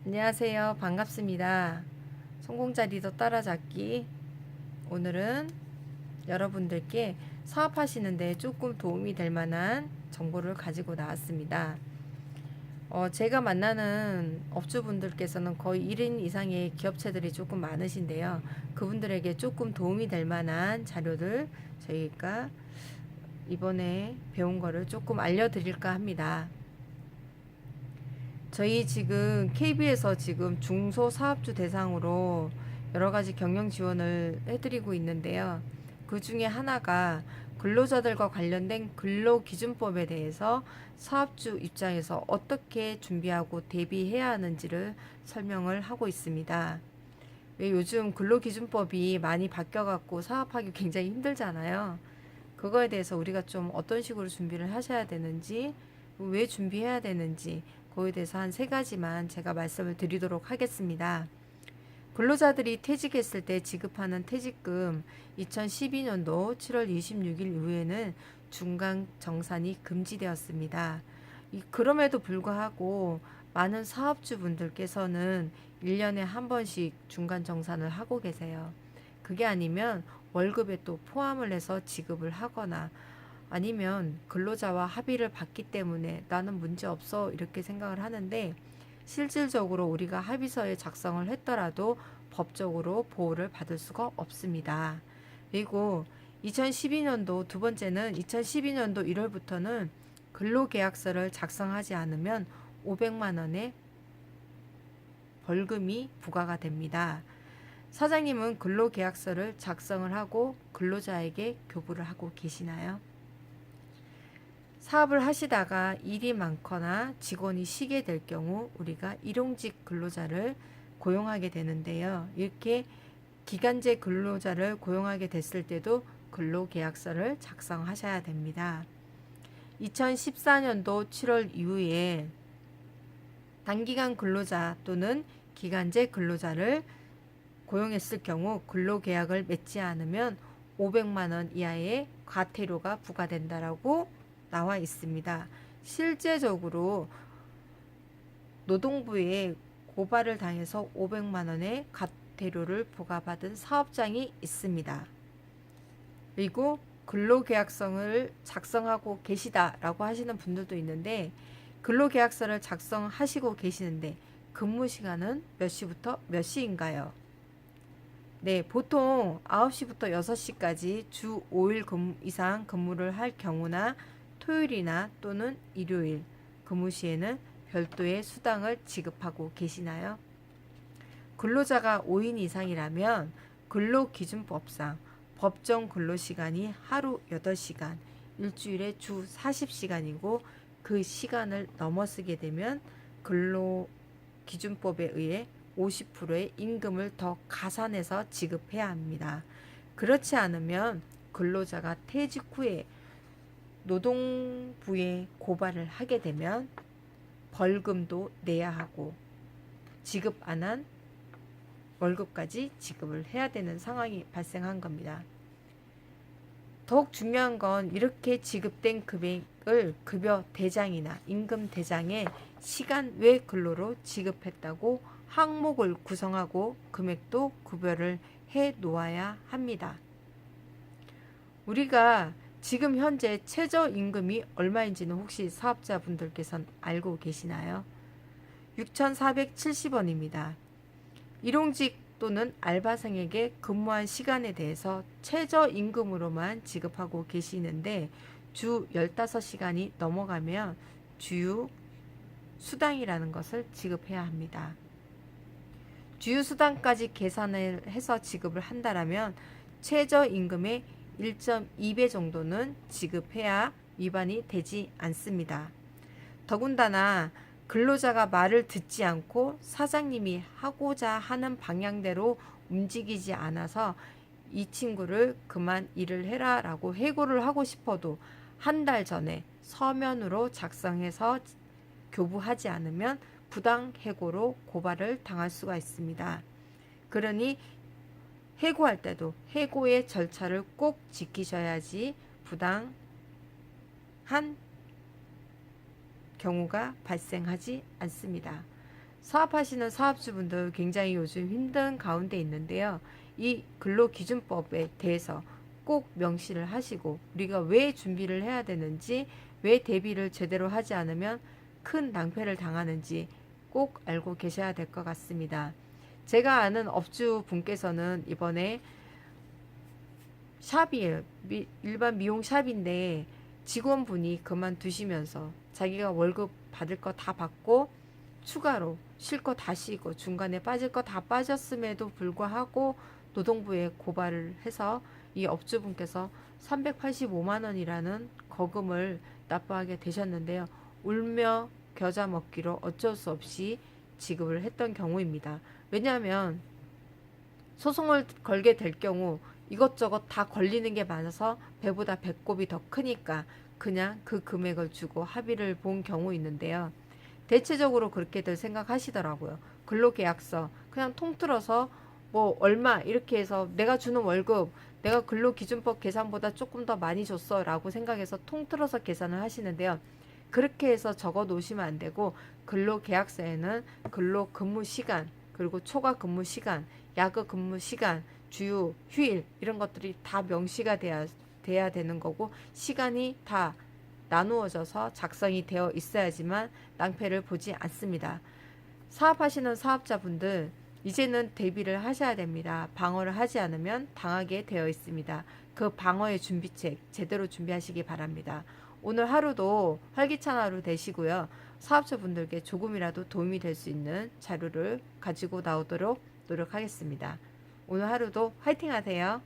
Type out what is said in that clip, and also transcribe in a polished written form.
안녕하세요. 반갑습니다. 성공자리더 따라잡기. 오늘은 여러분들께 사업하시는데 조금 도움이 될 만한 정보를 가지고 나왔습니다. 제가 만나는 업주분들께서는 거의 1인 이상의 기업체들이 조금 많으신데요. 그분들에게 조금 도움이 될 만한 자료를 저희가 이번에 배운 거를 조금 알려드릴까 합니다. 저희 지금 KB에서 지금 중소사업주 대상으로 여러 가지 경영 지원을 해드리고 있는데요. 그 중에 하나가 근로자들과 관련된 근로기준법에 대해서 사업주 입장에서 어떻게 준비하고 대비해야 하는지를 설명을 하고 있습니다. 왜 요즘 근로기준법이 많이 바뀌어갖고 사업하기 굉장히 힘들잖아요. 그거에 대해서 우리가 좀 어떤 식으로 준비를 하셔야 되는지, 왜 준비해야 되는지, 그거에 대해서 한 세 가지만 제가 말씀을 드리도록 하겠습니다. 근로자들이 퇴직했을 때 지급하는 퇴직금 2012년도 7월 26일 이후에는 중간 정산이 금지되었습니다. 그럼에도 불구하고 많은 사업주분들께서는 1년에 한 번씩 중간 정산을 하고 계세요. 그게 아니면 월급에 또 포함을 해서 지급을 하거나 아니면 근로자와 합의를 봤기 때문에 나는 문제 없어 이렇게 생각을 하는데 실질적으로 우리가 합의서에 작성을 했더라도 법적으로 보호를 받을 수가 없습니다. 그리고 2012년도 두 번째는 2012년도 1월부터는 근로계약서를 작성하지 않으면 500만 원의 벌금이 부과가 됩니다. 사장님은 근로계약서를 작성을 하고 근로자에게 교부를 하고 계시나요? 사업을 하시다가 일이 많거나 직원이 쉬게 될 경우 우리가 일용직 근로자를 고용하게 되는데요. 이렇게 기간제 근로자를 고용하게 됐을 때도 근로계약서를 작성하셔야 됩니다. 2014년도 7월 이후에 단기간 근로자 또는 기간제 근로자를 고용했을 경우 근로계약을 맺지 않으면 500만 원 이하의 과태료가 부과된다라고 나와 있습니다. 실제적으로 노동부에 고발을 당해서 500만 원의 과태료를 부과받은 사업장이 있습니다. 그리고 근로계약서를 작성하고 계시다라고 하시는 분들도 있는데 근로계약서를 작성하시고 계시는데 근무 시간은 몇 시부터 몇 시인가요? 네, 보통 9시부터 6시까지 주 5일 이상 근무를 할 경우나 토요일이나 또는 일요일 근무 시에는 별도의 수당을 지급하고 계시나요? 근로자가 5인 이상이라면 근로기준법상 법정 근로시간이 하루 8시간, 일주일에 주 40시간이고 그 시간을 넘어서게 되면 근로기준법에 의해 50%의 임금을 더 가산해서 지급해야 합니다. 그렇지 않으면 근로자가 퇴직 후에 노동부에 고발을 하게 되면 벌금도 내야 하고 지급 안 한 월급까지 지급을 해야 되는 상황이 발생한 겁니다. 더욱 중요한 건 이렇게 지급된 금액을 급여 대장이나 임금 대장에 시간 외 근로로 지급했다고 항목을 구성하고 금액도 구별을 해 놓아야 합니다. 우리가 지금 현재 최저임금이 얼마인지는 혹시 사업자분들께서는 알고 계시나요? 6,470원입니다. 일용직 또는 알바생에게 근무한 시간에 대해서 최저임금으로만 지급하고 계시는데 주 15시간이 넘어가면 주유 수당이라는 것을 지급해야 합니다. 주유 수당까지 계산을 해서 지급을 한다면 최저임금의 1.2배 정도는 지급해야 위반이 되지 않습니다. 더군다나 근로자가 말을 듣지 않고 사장님이 하고자 하는 방향대로 움직이지 않아서 이 친구를 그만 일을 해라 라고 해고를 하고 싶어도 한 달 전에 서면으로 작성해서 교부하지 않으면 부당 해고로 고발을 당할 수가 있습니다. 그러니 해고할 때도 해고의 절차를 꼭 지키셔야지 부당한 경우가 발생하지 않습니다. 사업하시는 사업주분들 굉장히 요즘 힘든 가운데 있는데요. 이 근로기준법에 대해서 꼭 명시를 하시고 우리가 왜 준비를 해야 되는지, 왜 대비를 제대로 하지 않으면 큰 낭패를 당하는지 꼭 알고 계셔야 될 것 같습니다. 제가 아는 업주분께서는 이번에 샵이에요. 일반 미용 샵인데 직원분이 그만두시면서 자기가 월급 받을 거 다 받고 추가로 쉴 거 다 쉬고 중간에 빠질 거 다 빠졌음에도 불구하고 노동부에 고발을 해서 이 업주분께서 385만 원이라는 거금을 납부하게 되셨는데요. 울며 겨자 먹기로 어쩔 수 없이 지급을 했던 경우입니다. 왜냐하면 소송을 걸게 될 경우 이것저것 다 걸리는 게 많아서 배보다 배꼽이 더 크니까 그냥 그 금액을 주고 합의를 본 경우 있는데요. 대체적으로 그렇게들 생각하시더라고요. 근로계약서 그냥 통틀어서 뭐 얼마 이렇게 해서 내가 주는 월급 내가 근로기준법 계산보다 조금 더 많이 줬어 라고 생각해서 통틀어서 계산을 하시는데요. 그렇게 해서 적어 놓으시면 안 되고 근로계약서에는 근로근무시간 그리고 초과 근무시간 야근 근무시간 주요 휴일 이런 것들이 다 명시가 돼야 되는 거고 시간이 다 나누어져서 작성이 되어 있어야지만 낭패를 보지 않습니다. 사업하시는 사업자분들 이제는 대비를 하셔야 됩니다. 방어를 하지 않으면 당하게 되어 있습니다. 그 방어의 준비책 제대로 준비하시기 바랍니다. 오늘 하루도 활기찬 하루 되시고요. 사업자분들께 조금이라도 도움이 될 수 있는 자료를 가지고 나오도록 노력하겠습니다. 오늘 하루도 화이팅 하세요.